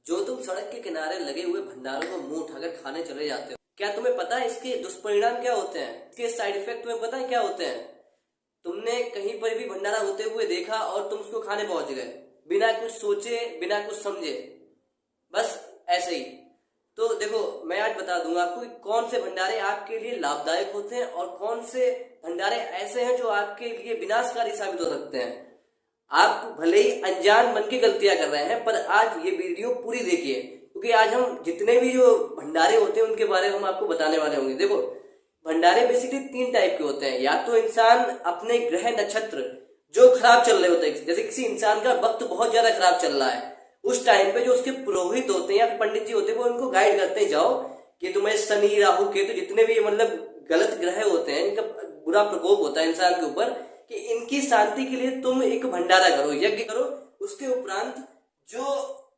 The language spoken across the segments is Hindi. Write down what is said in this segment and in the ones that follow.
जो तुम सड़क के किनारे लगे हुए भंडारों को मुंह उठाकर खाने चले जाते हो, क्या तुम्हें पता है इसके दुष्परिणाम क्या होते हैं? इसके साइड इफेक्ट तुम्हें पता है क्या होते हैं? तुमने कहीं पर भी भंडारा होते हुए देखा और तुम उसको खाने पहुंच गए, बिना कुछ सोचे, बिना कुछ समझे, बस ऐसे ही। तो देखो, मैं आज बता दूंगा आपको कि कौन से भंडारे आपके लिए लाभदायक होते हैं और कौन से भंडारे ऐसे हैं जो आपके लिए विनाशकारी साबित हो सकते हैं। आप भले ही अनजान मन की गलतियां कर रहे हैं, पर आज ये वीडियो पूरी देखिए, क्योंकि आज हम जितने भी जो भंडारे होते हैं उनके बारे में हम आपको बताने वाले होंगे। देखो, भंडारे बेसिकली तीन टाइप के होते हैं। या तो इंसान अपने ग्रह नक्षत्र जो खराब चल रहे होते हैं, जैसे किसी इंसान का वक्त बहुत ज्यादा खराब चल रहा है, उस टाइम पे जो उसके पुरोहित होते हैं या पंडित जी होते हैं वो उनको गाइड करते हैं, जाओ कि तुम्हें शनि, राहु, केतु, जितने भी मतलब गलत ग्रह होते हैं, इनका बुरा प्रकोप होता है इंसान के ऊपर, कि इनकी शांति के लिए तुम एक भंडारा करो, यज्ञ करो। उसके उपरांत जो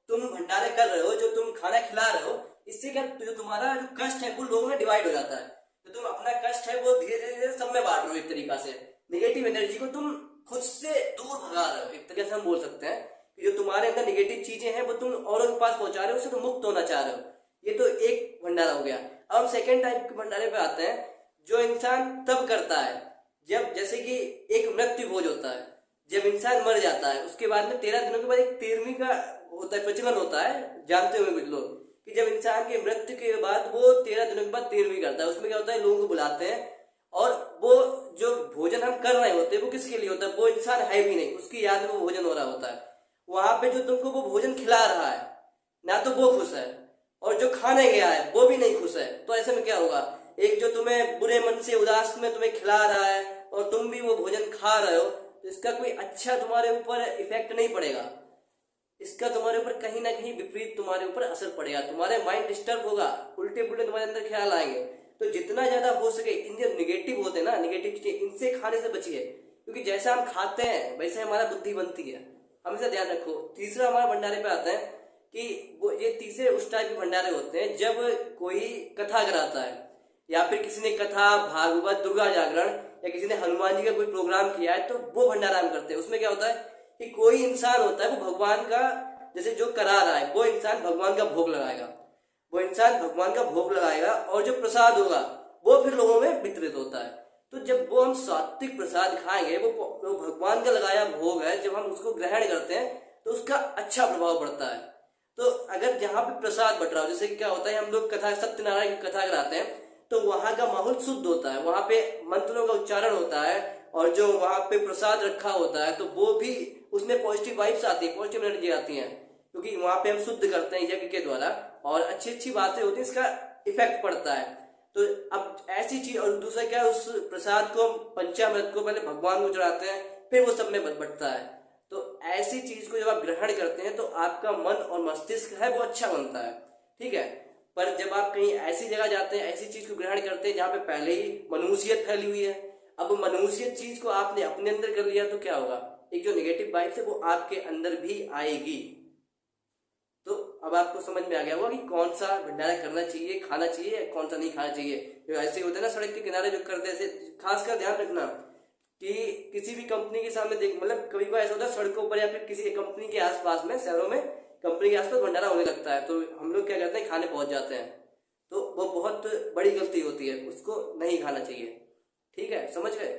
तुम भंडारे कर रहे हो, जो तुम खाना खिला रहे हो, इससे क्या जो तुम्हारा जो कष्ट है वो लोगों में डिवाइड हो जाता है। तो तुम अपना कष्ट है वो धीरे धीरे सब में बांट रहे हो। एक तरीका से निगेटिव एनर्जी को तुम खुद से दूर भगा रहे हो। एक तरीके से हम बोल सकते हैं कि जो तुम्हारे अंदर निगेटिव चीजें हैं वो तुम औरों के पास पहुंचा रहे हो, उससे तुम मुक्त होना चाह रहे हो। ये तो एक भंडारा हो गया। अब हम सेकेंड टाइप के भंडारे पे आते हैं, जो इंसान तब करता है जब, जैसे कि एक मृत्यु भोज होता है, जब इंसान मर जाता है उसके बाद में 13 दिनों के बाद एक 13वीं का होता है, प्रचलन होता है, जानते होंगे कुछ लोग, कि जब इंसान के मृत्यु के बाद वो 13 दिनों के बाद 13वीं करता है। उसमें क्या होता है, लोगों को बुलाते हैं और वो जो भोजन हम कर रहे होते हैं वो किसके लिए होता है, वो इंसान है भी नहीं, उसकी याद में वो भोजन हो रहा होता है। वहां पे जो तुमको वो भोजन खिला रहा है, ना तो वो खुश है और जो खाने गया है वो भी नहीं खुश है। तो ऐसे में क्या होगा, एक जो तुम्हें बुरे मन से उदास में तुम्हें खिला रहा है और तुम भी वो भोजन खा रहे हो, तो इसका कोई अच्छा तुम्हारे ऊपर इफेक्ट नहीं पड़ेगा। इसका तुम्हारे ऊपर कहीं ना कहीं विपरीत तुम्हारे ऊपर असर पड़ेगा, तुम्हारे माइंड डिस्टर्ब होगा, उल्टे पुल्टे तुम्हारे अंदर ख्याल आएंगे। तो जितना ज्यादा हो सके इन जो निगेटिव होते हैं ना, निगेटिव चीजें, इनसे खाने से बचिए, क्योंकि जैसा हम खाते हैं वैसे हमारा बुद्धि बनती है, हमेशा ध्यान रखो। तीसरा हमारे भंडारे पे आता है कि वो ये तीसरे उस टाइप के भंडारे होते हैं जब कोई कथा कराता है, या फिर किसी ने कथा, भागवत, दुर्गा जागरण, या किसी ने हनुमान जी का कोई प्रोग्राम किया है, तो वो भंडारा हम करते हैं। उसमें क्या होता है कि कोई इंसान होता है वो भगवान का, जैसे जो करा रहा है वो इंसान भगवान का भोग लगाएगा, वो इंसान भगवान का भोग लगाएगा और जो प्रसाद होगा वो फिर लोगों में वितरित होता है। तो जब वो हम सात्विक प्रसाद खाएंगे, वो भगवान का लगाया भोग है, जब हम उसको ग्रहण करते हैं तो उसका अच्छा प्रभाव पड़ता है। तो अगर जहाँ पे प्रसाद बट रहा हो, जैसे क्या होता है, हम लोग कथा, सत्यनारायण की कथा कराते हैं, तो वहां का माहौल शुद्ध होता है, वहां पे मंत्रों का उच्चारण होता है और जो वहां पे प्रसाद रखा होता है तो वो भी, उसमें पॉजिटिव वाइब्स आती है, पॉजिटिव एनर्जी आती है, क्योंकि वहां पे हम शुद्ध करते हैं यज्ञ के द्वारा और अच्छी अच्छी बातें होती है, इसका इफेक्ट पड़ता है। तो अब ऐसी चीज, और दूसरा क्या, उस प्रसाद को हम पंचामृत को पहले भगवान को चढ़ाते हैं, फिर वो सब में बटता है। तो ऐसी चीज को जब आप ग्रहण करते हैं तो आपका मन और मस्तिष्क है वो अच्छा बनता है, ठीक है। पर जब आप कहीं ऐसी जगह जाते हैं, ऐसी चीज को ग्रहण करते हैं जहां पे पहले ही मनुष्यत फैली हुई है, अब मनुष्यत चीज को आपने अपने अंदर कर लिया, तो क्या होगा, एक जो नेगेटिव वाइब्स है वो आपके अंदर भी आएगी। तो अब आपको समझ में आ गया होगा कि कौन सा भंडारा करना चाहिए, खाना चाहिए, कौन सा नहीं खाना चाहिए। जो ऐसे होते हैं ना सड़क के किनारे जो करते हैं, खासकर ध्यान रखना कि किसी भी कंपनी के सामने देख, मतलब कभी कभी ऐसा होता है सड़कों पर या फिर किसी कंपनी के आसपास में, शहरों में कंपनी के आसपास भंडारा होने लगता है, तो हम लोग क्या करते हैं, खाने पहुंच जाते हैं। तो वो बहुत बड़ी गलती होती है, उसको नहीं खाना चाहिए, ठीक है, समझ गए।